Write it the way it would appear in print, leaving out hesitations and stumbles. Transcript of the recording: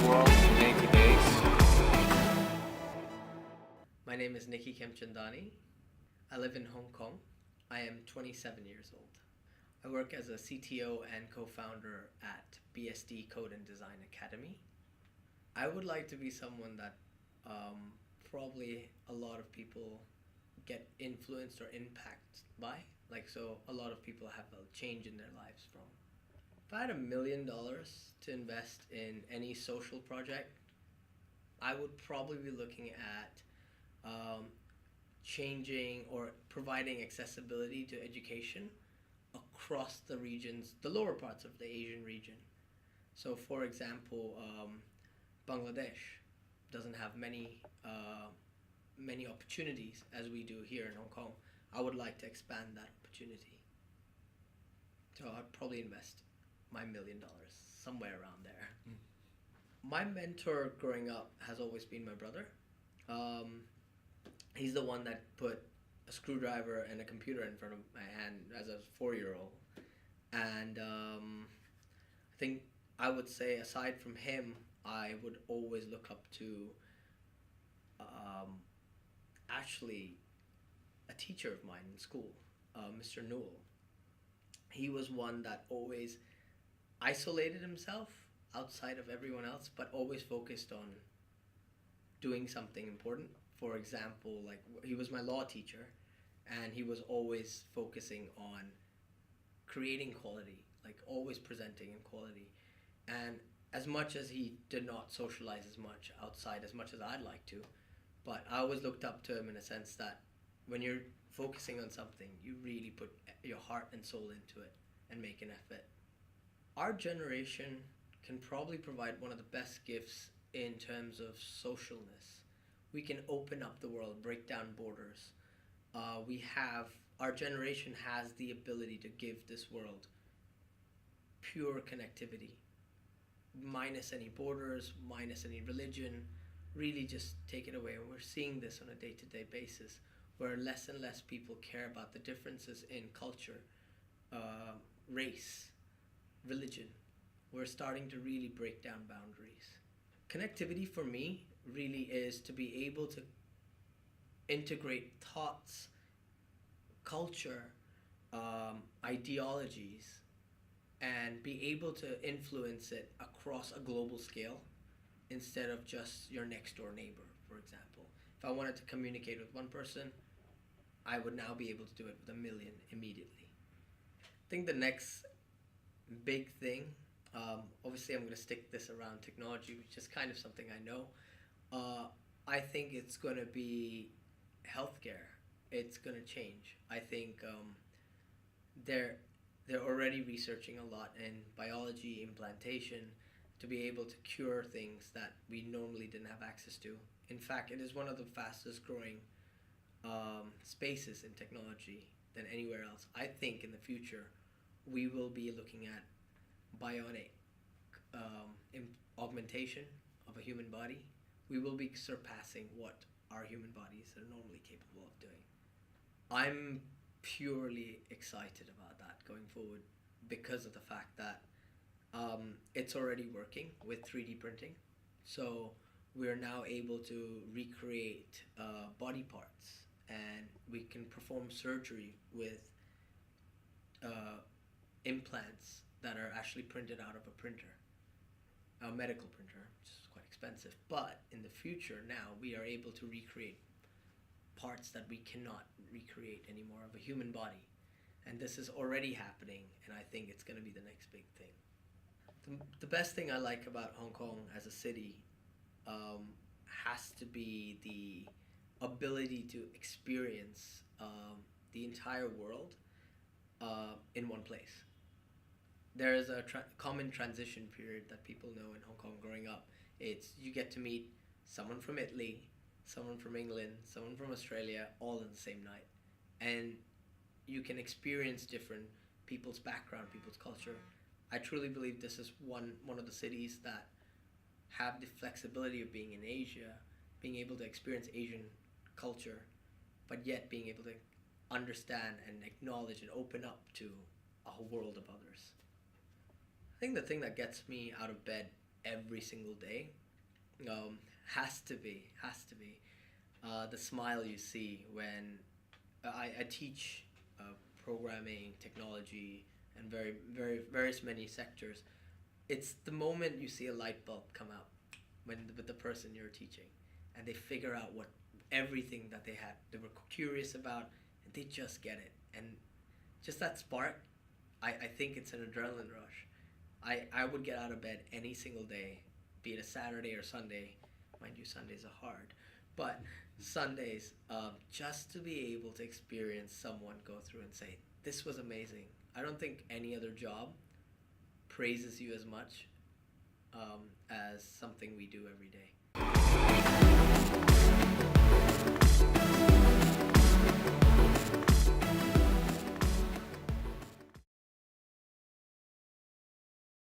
world in 80 days. My name is Nickey. I live in Hong Kong. I am 27 years old. I work as a CTO and co-founder at BSD Code and Design Academy. I would like to be someone that probably a lot of people get influenced or impacted by. So a lot of people have a change in their lives from. If I had $1 million to invest in any social project, I would probably be looking at changing or providing accessibility to education across the regions, the lower parts of the Asian region. So, for example, Bangladesh doesn't have many opportunities as we do here in Hong Kong. I would like to expand that opportunity. So I'd probably invest my $1 million somewhere around there. My mentor growing up has always been my brother. He's the one that put a screwdriver and a computer in front of my hand as a 4-year-old. And I think I would say, aside from him, I would always look up to actually a teacher of mine in school, Mr. Newell. He was one that always isolated himself outside of everyone else, but always focused on doing something important. For example, he was my law teacher, and he was always focusing on creating quality, always presenting in quality. And as much as he did not socialize as much outside as much as I'd like to, but I always looked up to him in a sense that when you're focusing on something, you really put your heart and soul into it and make an effort. Our generation can probably provide one of the best gifts in terms of socialness. We can open up the world, break down borders. Our generation has the ability to give this world pure connectivity, minus any borders, minus any religion, really just take it away. And we're seeing this on a day-to-day basis, where less and less people care about the differences in culture, race, religion. We're starting to really break down boundaries. Connectivity for me really is to be able to integrate thoughts, culture, ideologies, and be able to influence it across a global scale instead of just your next door neighbor, for example. If I wanted to communicate with one person, I would now be able to do it with 1 million immediately. I think the next big thing, obviously I'm going to stick this around technology, which is kind of something I know. I think it's going to be healthcare. It's going to change. I think they're already researching a lot in biology, implantation, to be able to cure things that we normally didn't have access to. In fact, it is one of the fastest growing spaces in technology than anywhere else. I think in the future we will be looking at bionic augmentation of a human body. We will be surpassing what our human bodies are normally capable of doing. I'm purely excited about that going forward because of the fact that it's already working with 3D printing. So we're now able to recreate body parts, and we can perform surgery with implants that are actually printed out of a printer, a medical printer, which is quite expensive. But in the future now, we are able to recreate parts that we cannot recreate anymore of a human body. And this is already happening, and I think it's going to be the next big thing. The best thing I like about Hong Kong as a city has to be the ability to experience the entire world in one place. There is a common transition period that people know in Hong Kong growing up. It's you get to meet someone from Italy, someone from England, someone from Australia, all in the same night. And you can experience different people's background, people's culture. I truly believe this is one of the cities that have the flexibility of being in Asia, being able to experience Asian culture, but yet being able to understand and acknowledge and open up to a whole world of others. I think the thing that gets me out of bed every single day, has to be the smile you see when I teach programming, technology, and various many sectors. It's the moment you see a light bulb come out when with the person you're teaching, and they figure out what everything that they were curious about, and they just get it, and just that spark. I think it's an adrenaline rush. I would get out of bed any single day, be it a Saturday or Sunday. Mind you, Sundays are hard, but Sundays, just to be able to experience someone go through and say, "This was amazing." I don't think any other job praises you as much as something we do every day.